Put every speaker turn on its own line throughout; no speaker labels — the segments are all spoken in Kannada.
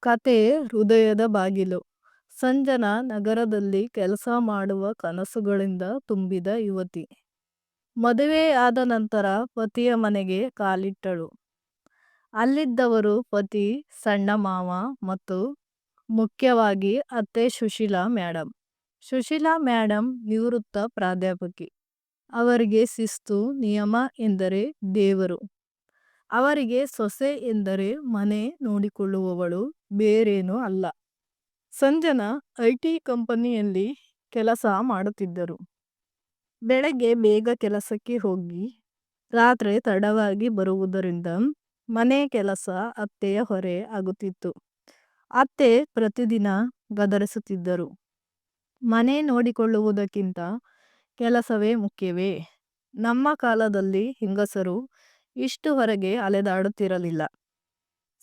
ಕತೆ ಹೃದಯದ ಬಾಗಿಲು. ಸಂಜನಾ ನಗರದಲ್ಲಿ ಕೆಲಸ ಮಾಡುವ ಕನಸುಗಳಿಂದ ತುಂಬಿದ ಯುವತಿ. ಮದುವೆಯಾದ ನಂತರ ಪತಿಯ ಮನೆಗೆ ಕಾಲಿಟ್ಟಳು. ಅಲ್ಲಿದ್ದವರು ಪತಿ, ಸಣ್ಣ ಮಾವ ಮತ್ತು ಮುಖ್ಯವಾಗಿ ಅತ್ತೆ ಸುಶೀಲಾ ಮೇಡಂ. ಸುಶೀಲಾ ಮೇಡಂ ನಿವೃತ್ತ ಪ್ರಾಧ್ಯಾಪಕಿ. ಅವರಿಗೆ ಶಿಸ್ತು, ನಿಯಮ ಎಂದರೆ ದೇವರು. ಅವರಿಗೆ ಸೊಸೆ ಎಂದರೆ ಮನೆ ನೋಡಿಕೊಳ್ಳುವವಳು, ಬೇರೇನೂ ಅಲ್ಲ. ಸಂಜನಾ ಐಟಿ ಕಂಪನಿಯಲ್ಲಿ ಕೆಲಸ ಮಾಡುತ್ತಿದ್ದರು. ಬೆಳಗ್ಗೆ ಬೇಗ ಕೆಲಸಕ್ಕೆ ಹೋಗಿ ರಾತ್ರಿ ತಡವಾಗಿ ಬರುವುದರಿಂದ ಮನೆ ಕೆಲಸ ಅತ್ತೆಯ ಹೊರೆ ಆಗುತ್ತಿತ್ತು. ಅತ್ತೆ ಪ್ರತಿದಿನ ಗದರಿಸುತ್ತಿದ್ದರು. ಮನೆ ನೋಡಿಕೊಳ್ಳುವುದಕ್ಕಿಂತ ಕೆಲಸವೇ ಮುಖ್ಯವೇ? ನಮ್ಮ ಕಾಲದಲ್ಲಿ ಹೆಂಗಸರು ಇಷ್ಟು ಹೊರಗೆ ಅಲೆದಾಡುತ್ತಿರಲಿಲ್ಲ.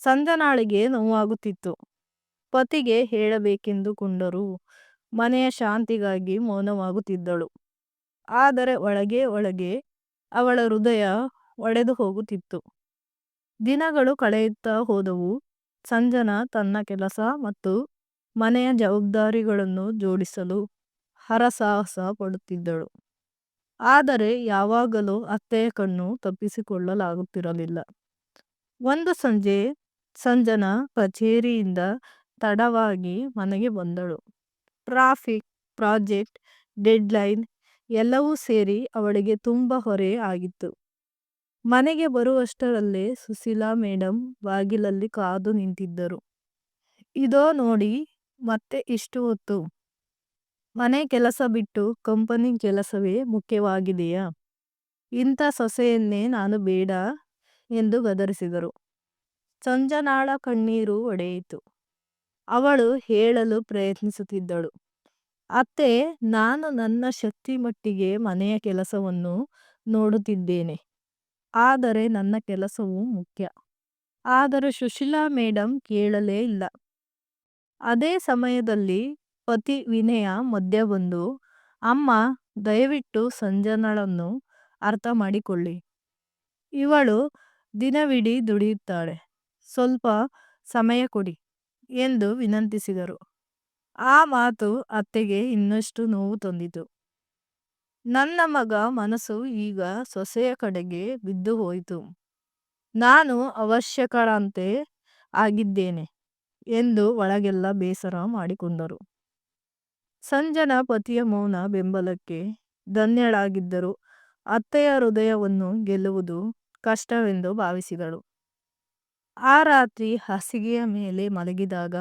ಸಂಜನಾಳಿಗೆ ನೋವಾಗುತ್ತಿತ್ತು. ಪತಿಗೆ ಹೇಳಬೇಕೆಂದುಕೊಂಡರೂ ಮನೆಯ ಶಾಂತಿಗಾಗಿ ಮೌನವಾಗುತ್ತಿದ್ದಳು. ಆದರೆ ಒಳಗೆ ಒಳಗೆ ಅವಳ ಹೃದಯ ಒಡೆದು ಹೋಗುತ್ತಿತ್ತು. ದಿನಗಳು ಕಳೆಯುತ್ತಾ ಹೋದವು. ಸಂಜನಾ ತನ್ನ ಕೆಲಸ ಮತ್ತು ಮನೆಯ ಜವಾಬ್ದಾರಿಗಳನ್ನು ಜೋಡಿಸಲು ಹರಸಾಹಸ ಪಡುತ್ತಿದ್ದಳು. ಆದರೆ ಯಾವಾಗಲೂ ಅತ್ತೆಯ ಕಣ್ಣು ತಪ್ಪಿಸಿಕೊಳ್ಳಲಾಗುತ್ತಿರಲಿಲ್ಲ. ಒಂದು ಸಂಜೆ ಸಂಜನಾ ಕಚೇರಿಯಿಂದ ತಡವಾಗಿ ಮನೆಗೆ ಬಂದಳು. ಟ್ರಾಫಿಕ್, ಪ್ರಾಜೆಕ್ಟ್ ಡೆಡ್ಲೈನ್ ಎಲ್ಲವೂ ಸೇರಿ ಅವಳಿಗೆ ತುಂಬ ಹೊರೆ ಆಗಿತ್ತು. ಮನೆಗೆ ಬರುವಷ್ಟರಲ್ಲೇ ಸುಶೀಲಾ ಮೇಡಂ ಬಾಗಿಲಲ್ಲಿ ಕಾದು ನಿಂತಿದ್ದರು. ಇದೋ ನೋಡಿ, ಮತ್ತೆ ಇಷ್ಟು ಹೊತ್ತು? ಮನೆ ಕೆಲಸ ಬಿಟ್ಟು ಕಂಪನಿ ಕೆಲಸವೇ ಮುಖ್ಯವಾಗಿದೆಯಾ? ಇಂಥ ಸೊಸೆಯನ್ನೇ ನಾನು ಬೇಡ ಎಂದು ಗದರಿಸಿದರು. ಸಂಜನಾಳ ಕಣ್ಣೀರು ಒಡೆಯಿತು. ಅವಳು ಹೇಳಲು ಪ್ರಯತ್ನಿಸುತ್ತಿದ್ದಳು. ಅತ್ತೆ, ನಾನು ನನ್ನ ಶಕ್ತಿ ಮಟ್ಟಿಗೆ ಮನೆಯ ಕೆಲಸವನ್ನು ನೋಡುತ್ತಿದ್ದೇನೆ. ಆದರೆ ನನ್ನ ಕೆಲಸವೂ ಮುಖ್ಯ. ಆದರೆ ಸುಶೀಲಾ ಮೇಡಂ ಕೇಳಲೇ ಇಲ್ಲ. ಅದೇ ಸಮಯದಲ್ಲಿ ಪತಿ ವಿನಯ ಮಧ್ಯೆ ಬಂದು, ಅಮ್ಮ, ದಯವಿಟ್ಟು ಸಂಜನಾಳನ್ನು ಅರ್ಥ ಮಾಡಿಕೊಳ್ಳಿ. ಇವಳು ದಿನವಿಡೀ ದುಡಿಯುತ್ತಾಳೆ. ಸ್ವಲ್ಪ ಸಮಯ ಕೊಡಿ ಎಂದು ವಿನಂತಿಸಿದರು. ಆ ಮಾತು ಅತ್ತೆಗೆ ಇನ್ನಷ್ಟು ನೋವು ತಂದಿತು. ನನ್ನ ಮಗ ಮನಸ್ಸು ಈಗ ಸೊಸೆಯ ಕಡೆಗೆ ಬಿದ್ದು ಹೋಯಿತು. ನಾನು ಅವಶ್ಯಕಳಂತೆ ಆಗಿದ್ದೇನೆ ಎಂದು ಒಳಗೆಲ್ಲ ಬೇಸರ ಮಾಡಿಕೊಂಡರು. ಸಂಜನಾ ಪತಿಯ ಮೌನ ಬೆಂಬಲಕ್ಕೆ ಧನ್ಯಳಾಗಿದ್ದರೂ ಅತ್ತೆಯ ಹೃದಯವನ್ನು ಗೆಲ್ಲುವುದು ಕಷ್ಟವೆಂದು ಭಾವಿಸಿದಳು. ಆ ರಾತ್ರಿ ಹಾಸಿಗೆಯ ಮೇಲೆ ಮಲಗಿದಾಗ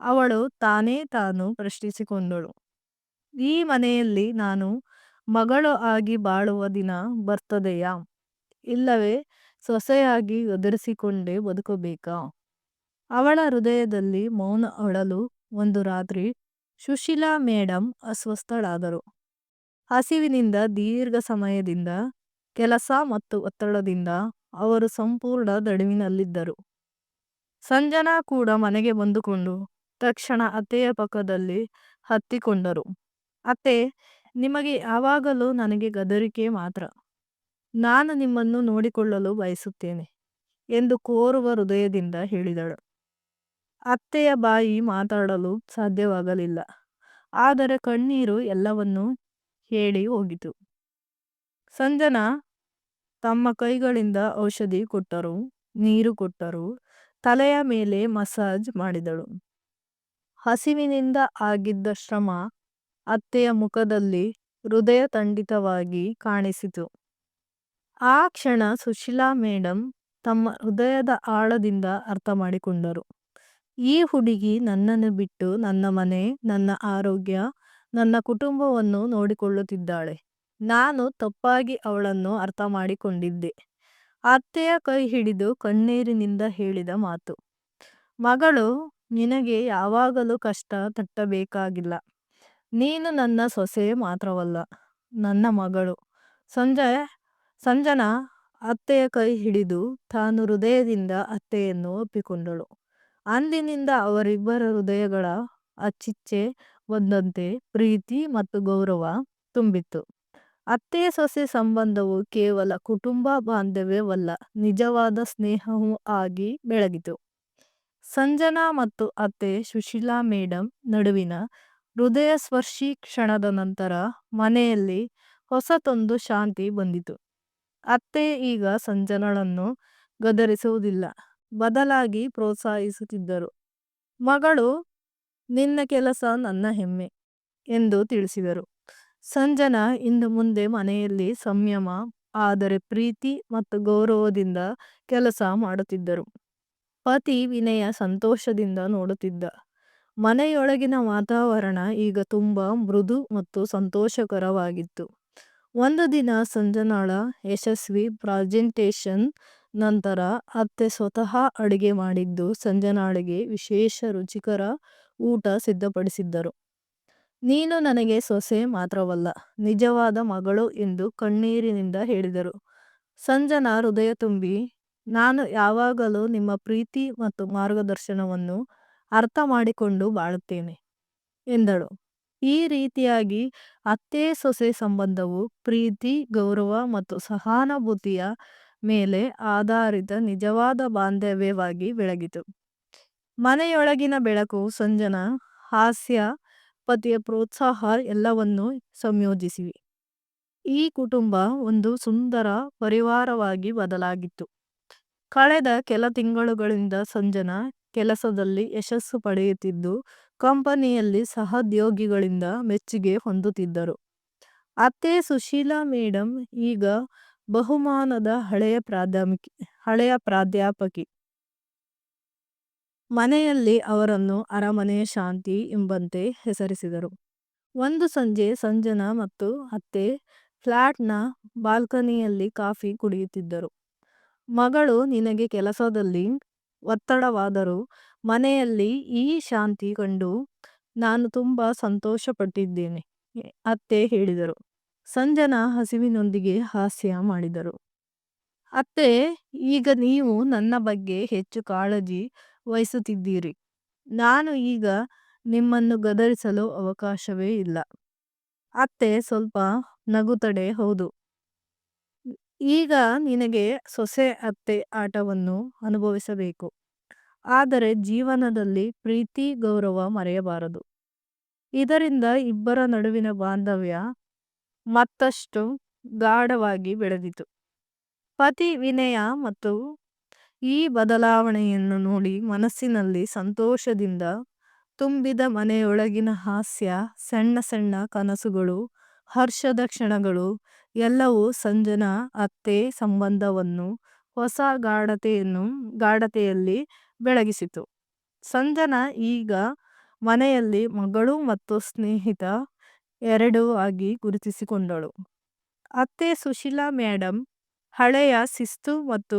ಅವಳು ತಾನು ಪ್ರಶ್ನಿಸಿಕೊಂಡಳು. ಈ ಮನೆಯಲ್ಲಿ ನಾನು ಮಗಳು ಆಗಿ ಬಾಳುವ ದಿನ ಬರ್ತದೆಯಾ? ಇಲ್ಲವೇ ಸೊಸೆಯಾಗಿ ಗದರಿಸಿಕೊಂಡೇ ಬದುಕಬೇಕಾ? ಅವಳ ಹೃದಯದಲ್ಲಿ ಮೌನ ಅಳಲು. ಒಂದು ರಾತ್ರಿ ಸುಶೀಲಾ ಮೇಡಂ ಅಸ್ವಸ್ಥಳಾದರು. ಹಸಿವಿನಿಂದ, ದೀರ್ಘ ಸಮಯದಿಂದ ಕೆಲಸ ಮತ್ತು ಒತ್ತಡದಿಂದ ಅವರು ಸಂಪೂರ್ಣ ದಣಿವಿನಲ್ಲಿದ್ದರು. ಸಂಜನಾ ಕೂಡ ಮನೆಗೆ ಬಂದುಕೊಂಡು ತಕ್ಷಣ ಅತ್ತೆಯ ಪಕ್ಕದಲ್ಲಿ ಹತ್ತಿಕೊಂಡರು. ಅತ್ತೆ, ನಿಮಗೆ ಯಾವಾಗಲೂ ನನಗೆ ಗದರಿಕೆ ಮಾತ್ರ. ನಾನು ನಿಮ್ಮನ್ನು ನೋಡಿಕೊಳ್ಳಲು ಬಯಸುತ್ತೇನೆ ಎಂದು ಕೋರುವ ಹೃದಯದಿಂದ ಹೇಳಿದಳು. ಅತ್ತೆಯ ಬಾಯಿ ಮಾತಾಡಲು ಸಾಧ್ಯವಾಗಲಿಲ್ಲ. ಆದರೆ ಕಣ್ಣೀರು ಎಲ್ಲವನ್ನೂ ಹೇಳಿ ಹೋಗಿತು. ಸಂಜನಾ ತಮ್ಮ ಕೈಗಳಿಂದ ಔಷಧಿ ಕೊಟ್ಟರು, ನೀರು ಕೊಟ್ಟರು, ತಲೆಯ ಮೇಲೆ ಮಸಾಜ್ ಮಾಡಿದಳು. ಹಸಿವಿನಿಂದ ಆಗಿದ್ದ ಶ್ರಮ ಅತ್ತೆಯ ಮುಖದಲ್ಲಿ ಹೃದಯತಂಡಿತವಾಗಿ ಕಾಣಿಸಿತು. ಆ ಕ್ಷಣ ಸುಶೀಲಾ ಮೇಡಂ ತಮ್ಮ ಹೃದಯದ ಆಳದಿಂದ ಅರ್ಥ ಮಾಡಿಕೊಂಡರು. ಈ ಹುಡುಗಿ ನನ್ನನ್ನು ಬಿಟ್ಟು ನನ್ನ ಮನೆ, ನನ್ನ ಆರೋಗ್ಯ, ನನ್ನ ಕುಟುಂಬವನ್ನು ನೋಡಿಕೊಳ್ಳುತ್ತಿದ್ದಾಳೆ. ನಾನು ತಪ್ಪಾಗಿ ಅವಳನ್ನು ಅರ್ಥ ಮಾಡಿಕೊಂಡಿದ್ದೆ. ಅತ್ತೆಯ ಕೈ ಹಿಡಿದು ಕಣ್ಣೀರಿನಿಂದ ಹೇಳಿದ ಮಾತು, ಮಗಳು, ನಿನಗೆ ಯಾವಾಗಲೂ ಕಷ್ಟ ತಟ್ಟಬೇಕಾಗಿಲ್ಲ. ನೀನು ನನ್ನ ಸೊಸೆ ಮಾತ್ರವಲ್ಲ, ನನ್ನ ಮಗಳು. ಸಂಜನಾ ಅತ್ತೆಯ ಕೈ ಹಿಡಿದು ತಾನು ಹೃದಯದಿಂದ ಅತ್ತೆಯನ್ನು ಒಪ್ಪಿಕೊಂಡಳು. ಅಂದಿನಿಂದ ಅವರಿಬ್ಬರ ಹೃದಯಗಳ ಅಚ್ಚಿಚ್ಚೆ ಒಂದಂತೆ ಪ್ರೀತಿ ಮತ್ತು ಗೌರವ ತುಂಬಿತ್ತು. ಅತ್ತೆ ಸೊಸೆ ಸಂಬಂಧವು ಕೇವಲ ಕುಟುಂಬ ಬಾಂಧವ್ಯವಲ್ಲ, ನಿಜವಾದ ಸ್ನೇಹವೂ ಆಗಿ ಬೆಳಗಿತು. ಸಂಜನಾ ಮತ್ತು ಅತ್ತೆ ಸುಶೀಲಾ ಮೇಡಮ್ ನಡುವಿನ ಹೃದಯಸ್ಪರ್ಶಿ ಕ್ಷಣದ ನಂತರ ಮನೆಯಲ್ಲಿ ಹೊಸತೊಂದು ಶಾಂತಿ ಬಂದಿತು. ಅತ್ತೆ ಈಗ ಸಂಜನಳನ್ನು ಗದರಿಸುವುದಿಲ್ಲ, ಬದಲಾಗಿ ಪ್ರೋತ್ಸಾಹಿಸುತ್ತಿದ್ದರು. ಮಗಳು, ನಿನ್ನ ಕೆಲಸ ನನ್ನ ಹೆಮ್ಮೆ ಎಂದು ತಿಳಿಸಿದರು. ಸಂಜನಾ ಇನ್ನು ಮುಂದೆ ಮನೆಯಲ್ಲಿ ಸಂಯಮ, ಆದರೆ ಪ್ರೀತಿ ಮತ್ತು ಗೌರವದಿಂದ ಕೆಲಸ ಮಾಡುತ್ತಿದ್ದರು. ಪತಿ ವಿನಯ ಸಂತೋಷದಿಂದ ನೋಡುತ್ತಿದ್ದ. ಮನೆಯೊಳಗಿನ ವಾತಾವರಣ ಈಗ ತುಂಬಾ ಮೃದು ಮತ್ತು ಸಂತೋಷಕರವಾಗಿತ್ತು. ಒಂದು ದಿನ ಸಂಜನಾಳ ಯಶಸ್ವಿ ಪ್ರೆಸೆಂಟೇಷನ್ ನಂತರ ಅತ್ತೆ ಸ್ವತಃ ಅಡುಗೆ ಮಾಡಿದ್ದು ಸಂಜನಾಳಿಗೆ ವಿಶೇಷ ರುಚಿಕರ ಊಟ ಸಿದ್ಧಪಡಿಸಿದ್ದರು. ನೀನು ನನಗೆ ಸೊಸೆ ಮಾತ್ರವಲ್ಲ, ನಿಜವಾದ ಮಗಳು ಎಂದು ಕಣ್ಣೀರಿನಿಂದ ಹೇಳಿದರು. ಸಂಜನಾ ಹೃದಯ ತುಂಬಿ, ನಾನು ಯಾವಾಗಲೂ ನಿಮ್ಮ ಪ್ರೀತಿ ಮತ್ತು ಮಾರ್ಗದರ್ಶನವನ್ನು ಅರ್ಥ ಮಾಡಿಕೊಂಡು ಬಾಳುತ್ತೇನೆ ಎಂದಳು. ಈ ರೀತಿಯಾಗಿ ಅತ್ತೆ ಸೊಸೆ ಸಂಬಂಧವು ಪ್ರೀತಿ, ಗೌರವ ಮತ್ತು ಸಹಾನುಭೂತಿಯ ಮೇಲೆ ಆಧಾರಿತ ನಿಜವಾದ ಬಾಂಧವ್ಯವಾಗಿ ಬೆಳಗಿತು. ಮನೆಯೊಳಗಿನ ಬೆಳಕು, ಸಂಜನಾ ಹಾಸ್ಯ, ಪತಿಯ ಪ್ರೋತ್ಸಾಹ ಎಲ್ಲವನ್ನೂ ಸಂಯೋಜಿಸಿವೆ. ಈ ಕುಟುಂಬ ಒಂದು ಸುಂದರ ಪರಿವಾರವಾಗಿ ಬದಲಾಗಿತ್ತು. ಕಳೆದ ಕೆಲ ತಿಂಗಳುಗಳಿಂದ ಸಂಜನಾ ಕೆಲಸದಲ್ಲಿ ಯಶಸ್ಸು ಪಡೆಯುತ್ತಿದ್ದು ಕಂಪನಿಯಲ್ಲಿ ಸಹೋದ್ಯೋಗಿಗಳಿಂದ ಮೆಚ್ಚುಗೆ ಹೊಂದುತ್ತಿದ್ದರು. ಅತ್ತೆ ಸುಶೀಲಾ ಮೇಡಮ್ ಈಗ ಬಹುಮಾನದ ಹಳೆಯ ಪ್ರಾಧ್ಯಾಪಕಿ. ಮನೆಯಲ್ಲಿ ಅವರನ್ನು ಅರಮನೆಯ ಶಾಂತಿ ಎಂಬಂತೆ ಹೆಸರಿಸಿದರು. ಒಂದು ಸಂಜೆ ಸಂಜನಾ ಮತ್ತು ಅತ್ತೆ ಫ್ಲಾಟ್ನ ಬಾಲ್ಕನಿಯಲ್ಲಿ ಕಾಫಿ ಕುಡಿಯುತ್ತಿದ್ದರು. ಮಗಳು, ನಿನಗೆ ಕೆಲಸದಲ್ಲಿ ಒತ್ತಡವಾದರೂ ಮನೆಯಲ್ಲಿ ಈ ಶಾಂತಿ ಕಂಡು ನಾನು ತುಂಬಾ ಸಂತೋಷಪಟ್ಟಿದ್ದೇನೆ, ಅತ್ತೆ ಹೇಳಿದರು. ಸಂಜನಾ ಹಸಿವಿನೊಂದಿಗೆ ಹಾಸ್ಯ ಮಾಡಿದರು. ಅತ್ತೆ, ಈಗ ನೀವು ನನ್ನ ಬಗ್ಗೆ ಹೆಚ್ಚು ಕಾಳಜಿ ವಹಿಸುತ್ತಿದ್ದೀರಿ. ನಾನು ಈಗ ನಿಮ್ಮನ್ನು ಗದರಿಸಲು ಅವಕಾಶವೇ ಇಲ್ಲ. ಅತ್ತೆ ಸ್ವಲ್ಪ ನಗುತ್ತಡೆ, ಹೌದು, ಈಗ ನಿನಗೆ ಸೊಸೆ ಅತ್ತೆ ಆಟವನ್ನು ಅನುಭವಿಸಬೇಕು. ಆದರೆ ಜೀವನದಲ್ಲಿ ಪ್ರೀತಿ, ಗೌರವ ಮರೆಯಬಾರದು. ಇದರಿಂದ ಇಬ್ಬರ ನಡುವಿನ ಬಾಂಧವ್ಯ ಮತ್ತಷ್ಟು ಗಾಢವಾಗಿ ಬೆಳೆದಿತು. ಪತಿ ವಿನಯ ಮತ್ತು ಈ ಬದಲಾವಣೆಯನ್ನು ನೋಡಿ ಮನಸ್ಸಿನಲ್ಲಿ ಸಂತೋಷದಿಂದ ತುಂಬಿದ ಮನೆಯೊಳಗಿನ ಹಾಸ್ಯ, ಸಣ್ಣ ಸಣ್ಣ ಕನಸುಗಳು, ಹರ್ಷದ ಕ್ಷಣಗಳು ಎಲ್ಲವೂ ಸಂಜನಾ ಅತ್ತೆ ಸಂಬಂಧವನ್ನು ಹೊಸ ಗಾಢತೆಯಲ್ಲಿ ಬೆಳಗಿಸಿತು. ಸಂಜನಾ ಈಗ ಮನೆಯಲ್ಲಿ ಮಗಳು ಮತ್ತು ಸ್ನೇಹಿತ ಎರಡೂ ಆಗಿ ಗುರುತಿಸಿಕೊಂಡಳು. ಅತ್ತೆ ಸುಶೀಲಾ ಮೇಡಮ್ ಹಳೆಯ ಶಿಸ್ತು ಮತ್ತು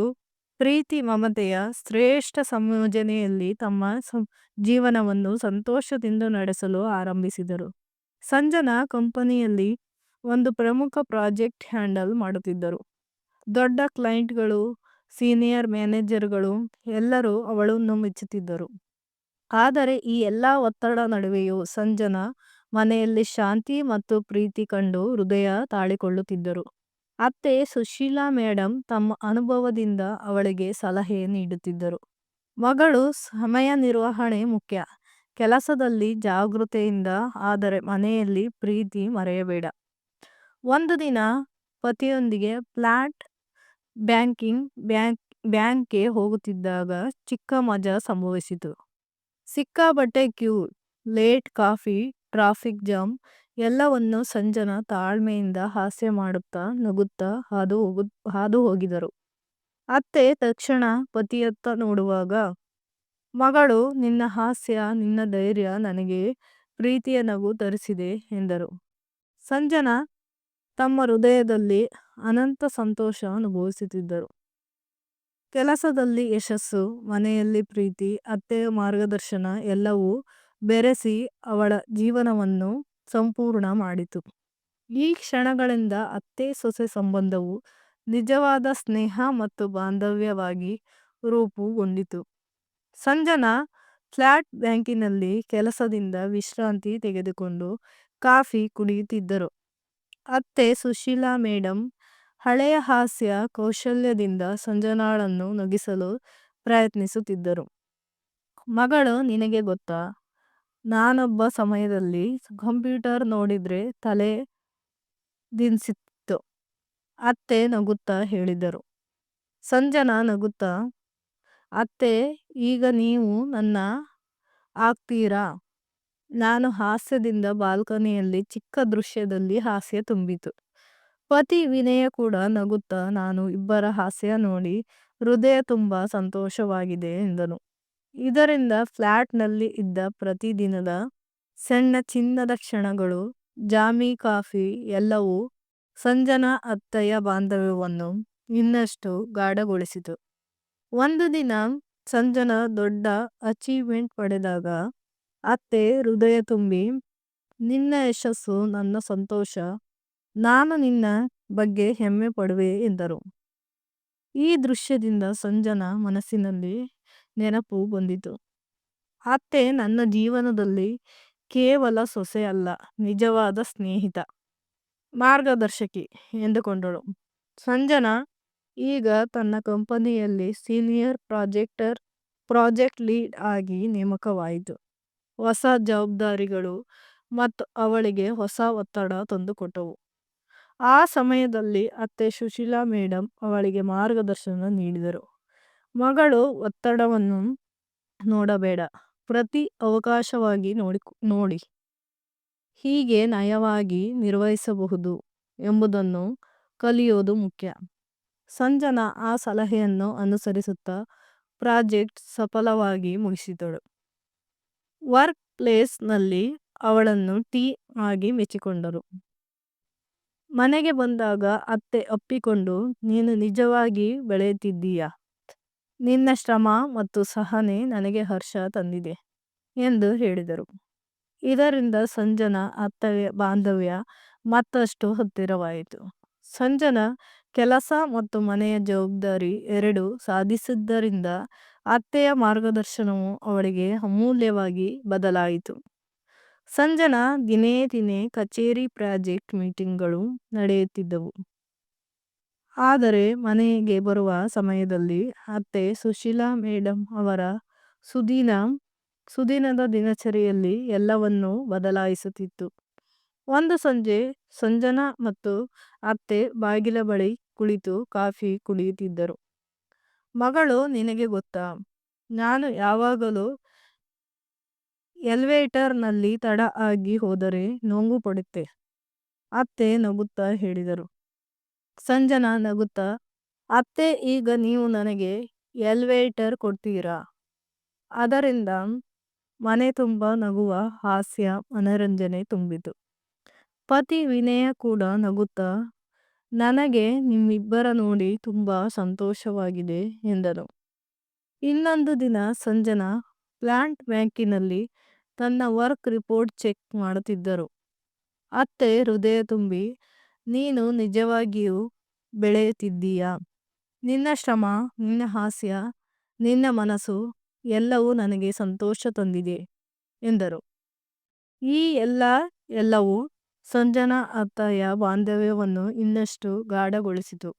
ಪ್ರೀತಿ ಮಮತೆಯ ಶ್ರೇಷ್ಠ ಸಂಯೋಜನೆಯಲ್ಲಿ ತಮ್ಮ ಜೀವನವನ್ನು ಸಂತೋಷದಿಂದ ನಡೆಸಲು ಆರಂಭಿಸಿದರು. ಸಂಜನಾ ಕಂಪನಿಯಲ್ಲಿ ಒಂದು ಪ್ರಮುಖ ಪ್ರಾಜೆಕ್ಟ್ ಹ್ಯಾಂಡಲ್ ಮಾಡುತ್ತಿದ್ದರು. ದೊಡ್ಡ ಕ್ಲೈಂಟ್ಗಳು, ಸೀನಿಯರ್ ಮ್ಯಾನೇಜರ್ಗಳು ಎಲ್ಲರೂ ಅವಳನ್ನು ಮೆಚ್ಚುತ್ತಿದ್ದರು. ಆದರೆ ಈ ಎಲ್ಲ ಒತ್ತಡ ನಡುವೆಯೂ ಸಂಜನಾ ಮನೆಯಲ್ಲಿ ಶಾಂತಿ ಮತ್ತು ಪ್ರೀತಿ ಕಂಡು ಹೃದಯ ತಾಳಿಕೊಳ್ಳುತ್ತಿದ್ದರು. ಅತ್ತೆ ಸುಶೀಲಾ ಮೇಡಮ್ ತಮ್ಮ ಅನುಭವದಿಂದ ಅವಳಿಗೆ ಸಲಹೆ ನೀಡುತ್ತಿದ್ದರು. ಮಗಳು, ಸಮಯ ನಿರ್ವಹಣೆ ಮುಖ್ಯ. ಕೆಲಸದಲ್ಲಿ ಜಾಗೃತೆಯಿಂದ, ಆದರೆ ಮನೆಯಲ್ಲಿ ಪ್ರೀತಿ ಮರೆಯಬೇಡ. ಒಂದು ದಿನ ಪತಿಯೊಂದಿಗೆ ಫ್ಲಾಟ್ ಬ್ಯಾಂಕ್ಗೆ ಹೋಗುತ್ತಿದ್ದಾಗ ಚಿಕ್ಕ ಮಜಾ ಸಂಭವಿಸಿತು. ಸಿಕ್ಕಾಪಟ್ಟೆ queue, late coffee, traffic jam ಎಲ್ಲವನ್ನೂ ಸಂಜನಾ ತಾಳ್ಮೆಯಿಂದ ಹಾಸ್ಯ ಮಾಡುತ್ತಾ ನಗುತ್ತಾ ಹಾದು ಹೋಗಿದರು. ಅತ್ತೆ ತಕ್ಷಣ ಪತಿಯತ್ತ ನೋಡುವಾಗ, ಮಗಳು, ನಿನ್ನ ಹಾಸ್ಯ, ನಿನ್ನ ಧೈರ್ಯ ನನಗೆ ಪ್ರೀತಿಯ ನಗು ತರಿಸಿದೆ ಎಂದರು. ಸಂಜನಾ ತಮ್ಮ ಹೃದಯದಲ್ಲಿ ಅನಂತ ಸಂತೋಷ ಅನುಭವಿಸುತ್ತಿದ್ದರು. ಕೆಲಸದಲ್ಲಿ ಯಶಸ್ಸು, ಮನೆಯಲ್ಲಿ ಪ್ರೀತಿ, ಅತ್ತೆಯ ಮಾರ್ಗದರ್ಶನ ಎಲ್ಲವೂ ಬೆರೆಸಿ ಅವಳ ಜೀವನವನ್ನು ಸಂಪೂರ್ಣ ಮಾಡಿತು. ಈ ಕ್ಷಣಗಳಿಂದ ಅತ್ತೆ ಸೊಸೆ ಸಂಬಂಧವು ನಿಜವಾದ ಸ್ನೇಹ ಮತ್ತು ಬಾಂಧವ್ಯವಾಗಿ ರೂಪುಗೊಂಡಿತು. ಸಂಜನಾ ಫ್ಲಾಟ್ ಬ್ಯಾಂಕಿನಲ್ಲಿ ಕೆಲಸದಿಂದ ವಿಶ್ರಾಂತಿ ತೆಗೆದುಕೊಂಡು ಕಾಫಿ ಕುಡಿಯುತ್ತಿದ್ದರು. ಅತ್ತೆ ಸುಶೀಲಾ ಮೇಡಮ್ ಹಳೆಯ ಹಾಸ್ಯ ಕೌಶಲ್ಯದಿಂದ ಸಂಜನಾಳನ್ನು ನಗಿಸಲು ಪ್ರಯತ್ನಿಸುತ್ತಿದ್ದರು. ಮಗಳು, ನಿನಗೆ ಗೊತ್ತಾ, ನಾನೊಬ್ಬ ಸಮಯದಲ್ಲಿ ಕಂಪ್ಯೂಟರ್ ನೋಡಿದ್ರೆ ತಲೆ ದಿನ್ಸಿತ್ತು. ಅತ್ತೆ ನಗುತ್ತಾ ಹೇಳಿದರು. ಸಂಜನಾ ನಗುತ್ತಾ, ಅತ್ತೆ, ಈಗ ನೀವು ನನ್ನ ಆಗ್ತೀರಾ? ನಾನು ಹಾಸ್ಯದಿಂದ ಬಾಲ್ಕನಿಯಲ್ಲಿ ಚಿಕ್ಕ ದೃಶ್ಯದಲ್ಲಿ ಹಾಸ್ಯ ತುಂಬಿತು. ಪತಿ ವಿನಯ ಕೂಡ ನಗುತ್ತಾ, ನಾನು ಇಬ್ಬರ ಹಾಸ್ಯ ನೋಡಿ ಹೃದಯ ತುಂಬ ಸಂತೋಷವಾಗಿದೆ ಎಂದನು. ಇದರಿಂದ ಫ್ಲ್ಯಾಟ್ನಲ್ಲಿ ಇದ್ದ ಪ್ರತಿದಿನದ ಸಣ್ಣ ಚಿನ್ನದ ಕ್ಷಣಗಳು, ಜಾಮಿ ಕಾಫಿ ಎಲ್ಲವೂ ಸಂಜನಾ ಅತ್ತೆಯ ಬಾಂಧವ್ಯವನ್ನು ಇನ್ನಷ್ಟು ಗಾಢಗೊಳಿಸಿತು. ಒಂದು ದಿನ ಸಂಜನಾ ದೊಡ್ಡ ಅಚೀವ್ಮೆಂಟ್ ಪಡೆದಾಗ ಅತ್ತೆ ಹೃದಯ ತುಂಬಿ, ನಿನ್ನ ಯಶಸ್ಸು ನನ್ನ ಸಂತೋಷ, ನಾನು ನಿನ್ನ ಬಗ್ಗೆ ಹೆಮ್ಮೆ ಪಡುವೆ ಎಂದರು. ಈ ದೃಶ್ಯದಿಂದ ಸಂಜನಾ ಮನಸ್ಸಿನಲ್ಲಿ ನೆನಪು ಬಂದಿತು. ಅತ್ತೆ ನನ್ನ ಜೀವನದಲ್ಲಿ ಕೇವಲ ಸೊಸೆ ಅಲ್ಲ, ನಿಜವಾದ ಸ್ನೇಹಿತ, ಮಾರ್ಗದರ್ಶಕಿ ಎಂದುಕೊಂಡಳು. ಸಂಜನಾ ಈಗ ತನ್ನ ಕಂಪನಿಯಲ್ಲಿ ಸೀನಿಯರ್ ಪ್ರಾಜೆಕ್ಟ್ ಲೀಡ್ ಆಗಿ ನೇಮಕವಾಯಿತು. ಹೊಸ ಜವಾಬ್ದಾರಿಗಳು ಮತ್ತು ಅವಳಿಗೆ ಹೊಸ ಒತ್ತಡ ತಂದುಕೊಟ್ಟವು. ಆ ಸಮಯದಲ್ಲಿ ಅತ್ತೆ ಸುಶೀಲಾ ಮೇಡಮ್ ಅವಳಿಗೆ ಮಾರ್ಗದರ್ಶನ ನೀಡಿದರು. ಮಗಳು, ಒತ್ತಡವನ್ನು ನೋಡಬೇಡ, ಪ್ರತಿ ಅವಕಾಶವಾಗಿ ನೋಡಿ ಹೀಗೆ ನಯವಾಗಿ ನಿರ್ವಹಿಸಬಹುದು ಎಂಬುದನ್ನು ಕಲಿಯೋದು ಮುಖ್ಯ. ಸಂಜನಾ ಆ ಸಲಹೆಯನ್ನು ಅನುಸರಿಸುತ್ತಾ ಪ್ರಾಜೆಕ್ಟ್ ಸಫಲವಾಗಿ ಮುಗಿಸಿದಳು. ವರ್ಕ್ ಪ್ಲೇಸ್ನಲ್ಲಿ ಅವಳನ್ನು ಆಗಿ ಮೆಚ್ಚಿಕೊಂಡರು. ಮನೆಗೆ ಬಂದಾಗ ಅತ್ತೆ ಅಪ್ಪಿಕೊಂಡು, ನೀನು ನಿಜವಾಗಿ ಬೆಳೆಯುತ್ತಿದ್ದೀಯಾ, ನಿನ್ನ ಶ್ರಮ ಮತ್ತು ಸಹನೆ ನನಗೆ ಹರ್ಷ ತಂದಿದೆ ಎಂದು ಹೇಳಿದರು. ಇದರಿಂದ ಸಂಜನಾ ಅತ್ತೆಯ ಬಾಂಧವ್ಯ ಮತ್ತಷ್ಟು ಹತ್ತಿರವಾಯಿತು. ಸಂಜನಾ ಕೆಲಸ ಮತ್ತು ಮನೆಯ ಜವಾಬ್ದಾರಿ ಎರಡೂ ಸಾಧಿಸಿದ್ದರಿಂದ ಅತ್ತೆಯ ಮಾರ್ಗದರ್ಶನವು ಅವಳಿಗೆ ಅಮೂಲ್ಯವಾಗಿ ಬದಲಾಯಿತು. ಸಂಜನಾ ದಿನೇ ದಿನೇ ಕಚೇರಿ ಪ್ರಾಜೆಕ್ಟ್ ಮೀಟಿಂಗ್ಗಳು ನಡೆಯುತ್ತಿದ್ದವು. ಆದರೆ ಮನೆಗೆ ಬರುವ ಸಮಯದಲ್ಲಿ ಅತ್ತೆ ಸುಶೀಲಾ ಮೇಡಮ್ ಅವರ ಸುದಿನದ ದಿನಚರಿಯಲ್ಲಿ ಎಲ್ಲವನ್ನೂ ಬದಲಾಯಿಸುತ್ತಿತ್ತು. ಒಂದು ಸಂಜೆ ಸಂಜನಾ ಮತ್ತು ಅತ್ತೆ ಬಾಗಿಲ ಬಳಿ ಕುಳಿತು ಕಾಫಿ ಕುಡಿಯುತ್ತಿದ್ದರು. ಮಗಳು, ನಿನಗೆ ಗೊತ್ತಾ, ನಾನು ಯಾವಾಗಲೂ ಎಲಿವೇಟರ್ನಲ್ಲಿ ತಡ ಆಗಿ ಹೋದರೆ ನೋವು ಪಡುತ್ತೆ, ಅತ್ತೆ ನಗುತ್ತಾ ಹೇಳಿದರು. ಸಂಜನಾ ನಗುತ್ತಾ, ಅತ್ತೆ, ಈಗ ನೀವು ನನಗೆ ಎಲಿವೇಟರ್ ಕೊಡ್ತೀರಾ? ಅದರಿಂದ ಮನೆ ತುಂಬ ನಗುವ ಹಾಸ್ಯ ಮನರಂಜನೆ ತುಂಬಿತು. ಪತಿ ವಿನಯ ಕೂಡ ನಗುತ್ತಾ, ನನಗೆ ನಿಮ್ಮಿಬ್ಬರ ನೋಡಿ ತುಂಬ ಸಂತೋಷವಾಗಿದೆ ಎಂದನು. ಇನ್ನೊಂದು ದಿನ ಸಂಜನಾ ಪ್ಲಾಂಟ್ ಬ್ಯಾಂಕಿನಲ್ಲಿ ತನ್ನ ವರ್ಕ್ ರಿಪೋರ್ಟ್ ಚೆಕ್ ಮಾಡುತ್ತಿದ್ದರು. ಅತ್ತೆ ಹೃದಯ ತುಂಬಿ, ನೀನು ನಿಜವಾಗಿಯೂ ಬೆಳೆಯುತ್ತಿದ್ದೀಯಾ, ನಿನ್ನ ಶ್ರಮ, ನಿನ್ನ ಹಾಸ್ಯ, ನಿನ್ನ ಮನಸ್ಸು ಎಲ್ಲವೂ ನನಗೆ ಸಂತೋಷ ತಂದಿದೆ ಎಂದರು. ಈ ಎಲ್ಲವೂ ಸಂಜನಾ ಅತ್ತೆಯ ಬಾಂಧವ್ಯವನ್ನು ಇನ್ನಷ್ಟು ಗಾಢಗೊಳಿಸಿತು.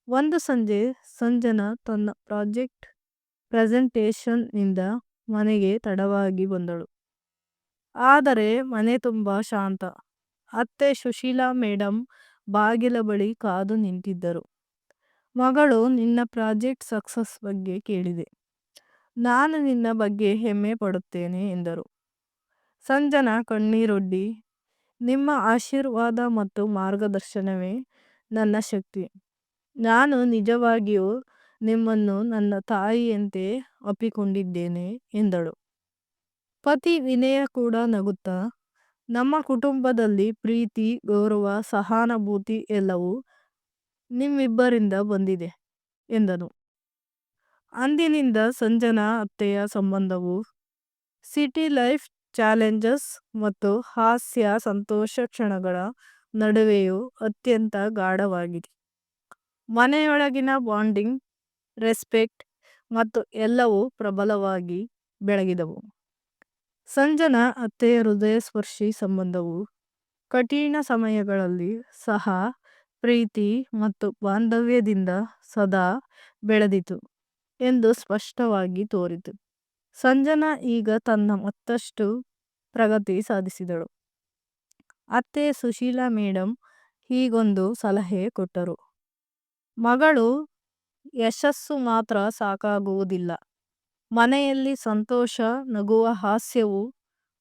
ಒಂದು ಸಂಜೆ ಸಂಜನಾ ತನ್ನ ಪ್ರಾಜೆಕ್ಟ್ ಪ್ರೆಸೆಂಟೇಷನ್ ನಿಂದ ಮನೆಗೆ ತಡವಾಗಿ ಬಂದಳು. ಆದರೆ ಮನೆ ತುಂಬ ಶಾಂತ. ಅತ್ತೆ ಸುಶೀಲಾ ಮೇಡಮ್ ಬಾಗಿಲ ಬಳಿ ಕಾದು ನಿಂತಿದ್ದರು. ಮಗಳು, ನಿನ್ನ ಪ್ರಾಜೆಕ್ಟ್ ಸಕ್ಸಸ್ ಬಗ್ಗೆ ಕೇಳಿದೆ, ನಾನು ನಿನ್ನ ಬಗ್ಗೆ ಹೆಮ್ಮೆ ಪಡುತ್ತೇನೆ ಎಂದರು. ಸಂಜನಾ ಕಣ್ಣೀರೊಡ್ಡಿ, ನಿಮ್ಮ ಆಶೀರ್ವಾದ ಮತ್ತು ಮಾರ್ಗದರ್ಶನವೇ ನನ್ನ ಶಕ್ತಿ, ನಾನು ನಿಜವಾಗಿಯೂ ನಿಮ್ಮನ್ನು ನನ್ನ ತಾಯಿಯಂತೆ ಅಪ್ಪಿಕೊಂಡಿದ್ದೇನೆ ಎಂದಳು. ಪತಿ ವಿನಯ ಕೂಡ ನಗುತ್ತಾ, ನಮ್ಮ ಕುಟುಂಬದಲ್ಲಿ ಪ್ರೀತಿ, ಗೌರವ, ಸಹಾನುಭೂತಿ ಎಲ್ಲವೂ ನಿಮ್ಮಿಬ್ಬರಿಂದ ಬಂದಿದೆ ಎಂದನು. ಅಂದಿನಿಂದ ಸಂಜನಾ ಅತ್ತೆಯ ಸಂಬಂಧವು ಸಿಟಿ ಲೈಫ್ ಚಾಲೆಂಜಸ್ ಮತ್ತು ಹಾಸ್ಯ ಸಂತೋಷ ಕ್ಷಣಗಳ ನಡುವೆಯೂ ಅತ್ಯಂತ ಗಾಢವಾಗಿದೆ. ಮನೆಯೊಳಗಿನ ಬಾಂಡಿಂಗ್, ರೆಸ್ಪೆಕ್ಟ್ ಮತ್ತು ಎಲ್ಲವೂ ಪ್ರಬಲವಾಗಿ ಬೆಳಗಿದವು. ಸಂಜನಾ ಅತ್ತೆಯ ಹೃದಯಸ್ಪರ್ಶಿ ಸಂಬಂಧವು ಕಠಿಣ ಸಮಯಗಳಲ್ಲಿ ಸಹ ಪ್ರೀತಿ ಮತ್ತು ಬಾಂಧವ್ಯದಿಂದ ಸದಾ ಬೆಳೆದಿತು ಎಂದು ಸ್ಪಷ್ಟವಾಗಿ ತೋರಿತು. ಸಂಜನಾ ಈಗ ತನ್ನ ಮತ್ತಷ್ಟು ಪ್ರಗತಿ ಸಾಧಿಸಿದಳು. ಅತ್ತೆ ಸುಶೀಲಾ ಮೇಡಮ್ ಹೀಗೊಂದು ಸಲಹೆ ಕೊಟ್ಟರು. ಮಗಳು ಯಶಸ್ಸು ಮಾತ್ರ ಸಾಕಾಗುವುದಿಲ್ಲ. ಮನೆಯಲ್ಲಿ ಸಂತೋಷ, ನಗುವ ಹಾಸ್ಯವು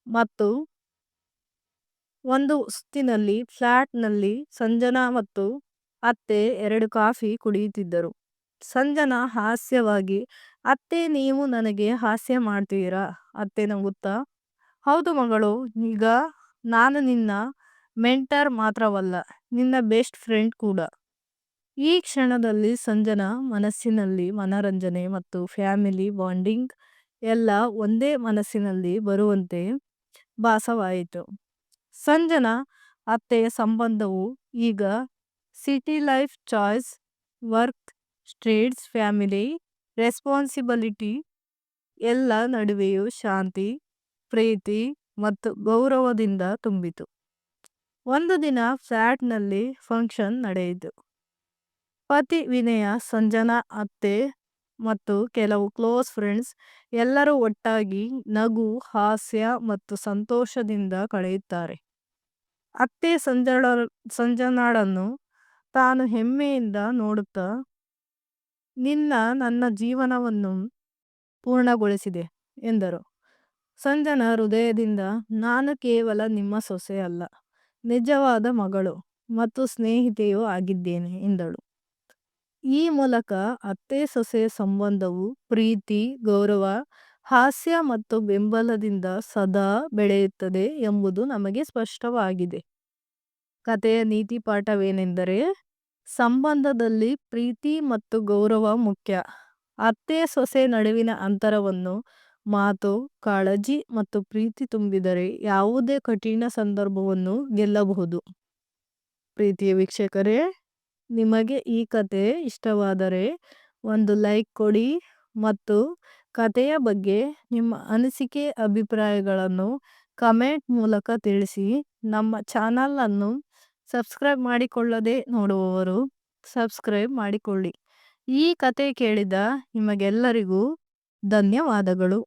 ಮತ್ತು ಒಂದು ಸುತ್ತಿನಲ್ಲಿ ಫ್ಲಾಟ್ನಲ್ಲಿ ಸಂಜನಾ ಮತ್ತು ಅತ್ತೆ 2 ಕಾಫಿ ಕುಡಿಯುತ್ತಿದ್ದರು. ಸಂಜನಾ ಹಾಸ್ಯವಾಗಿ, ಅತ್ತೆ ನೀವು ನನಗೆ ಹಾಸ್ಯ ಮಾಡ್ತೀರಾ? ಅತ್ತೆ ನಗುತ್ತಾ, ಹೌದು ಮಗಳು, ಈಗ ನಾನು ನಿನ್ನ ಮೆಂಟರ್ ಮಾತ್ರವಲ್ಲ, ನಿನ್ನ ಬೆಸ್ಟ್ ಫ್ರೆಂಡ್ ಕೂಡ. ಈ ಕ್ಷಣದಲ್ಲಿ ಸಂಜನಾ ಮನಸ್ಸಿನಲ್ಲಿ ಮನರಂಜನೆ ಮತ್ತು ಫ್ಯಾಮಿಲಿ ಬಾಂಡಿಂಗ್ ಎಲ್ಲ ಒಂದೇ ಮನಸ್ಸಿನಲ್ಲಿ ಬರುವಂತೆ ಭಾಸವಾಯಿತು. ಸಂಜನಾ ಅತ್ತೆಯ ಸಂಬಂಧವು ಈಗ city life choice, work, streets, family responsibility ಎಲ್ಲ ನಡುವೆಯೂ ಶಾಂತಿ, ಪ್ರೀತಿ ಮತ್ತು ಗೌರವದಿಂದ ತುಂಬಿತು. ಒಂದು ದಿನ ಫ್ಲ್ಯಾಟ್ನಲ್ಲಿ ಫಂಕ್ಷನ್ ನಡೆಯಿತು. ಪತಿ ವಿನಯ, ಸಂಜನಾ ಅತ್ತೆ ಮತ್ತು ಕೆಲವು ಕ್ಲೋಸ್ ಫ್ರೆಂಡ್ಸ್ ಎಲ್ಲರೂ ಒಟ್ಟಾಗಿ ನಗು, ಹಾಸ್ಯ ಮತ್ತು ಸಂತೋಷದಿಂದ ಕಳೆಯುತ್ತಾರೆ. ಅತ್ತೆ ಸಂಜನಾಳನ್ನು ತಾನು ಹೆಮ್ಮೆಯಿಂದ ನೋಡುತ್ತಾ, ನಿನ್ನ ನನ್ನ ಜೀವನವನ್ನು ಪೂರ್ಣಗೊಳಿಸಿದೆ ಎಂದರು. ಸಂಜನಾ ಹೃದಯದಿಂದ, ನಾನು ಕೇವಲ ನಿಮ್ಮ ಸೊಸೆ ಅಲ್ಲ, ನಿಜವಾದ ಮಗಳು ಮತ್ತು ಸ್ನೇಹಿತೆಯೂ ಆಗಿದ್ದೇನೆ ಎಂದಳು. ಈ ಮೂಲಕ ಅತ್ತೆ ಸೊಸೆಯ ಸಂಬಂಧವು ಪ್ರೀತಿ, ಗೌರವ, ಹಾಸ್ಯ ಮತ್ತು ಬೆಂಬಲದಿಂದ ಸದಾ ಬೆಳೆಯುತ್ತದೆ ಎಂಬುದು ನಮಗೆ ಸ್ಪಷ್ಟವಾಗಿದೆ. ಕಥೆಯ ನೀತಿ ಪಾಠವೇನೆಂದರೆ, ಸಂಬಂಧದಲ್ಲಿ ಪ್ರೀತಿ ಮತ್ತು ಗೌರವ ಮುಖ್ಯ. ಅತ್ತೆ ಸೊಸೆ ನಡುವಿನ ಅಂತರವನ್ನು ಮಾತು, ಕಾಳಜಿ ಮತ್ತು ಪ್ರೀತಿ ತುಂಬಿದರೆ ಯಾವುದೇ ಕಠಿಣ ಸಂದರ್ಭವನ್ನು ಗೆಲ್ಲಬಹುದು. ಪ್ರೀತಿಯ ವೀಕ್ಷಕರೇ, ನಿಮಗೆ ಈ ಕತೆ ಇಷ್ಟವಾದರೆ ಒಂದು ಲೈಕ್ ಕೊಡಿ ಮತ್ತು ಕಥೆಯ ಬಗ್ಗೆ ನಿಮ್ಮ ಅನಿಸಿಕೆ, ಅಭಿಪ್ರಾಯಗಳನ್ನು ಕಮೆಂಟ್ ಮೂಲಕ ತಿಳಿಸಿ. ನಮ್ಮ ಚಾನಲನ್ನು ಸಬ್ಸ್ಕ್ರೈಬ್ ಮಾಡಿಕೊಳ್ಳದೆ ನೋಡುವವರು ಸಬ್ಸ್ಕ್ರೈಬ್ ಮಾಡಿಕೊಳ್ಳಿ. ಈ ಕತೆ ಕೇಳಿದ ನಿಮಗೆಲ್ಲರಿಗೂ ಧನ್ಯವಾದಗಳು.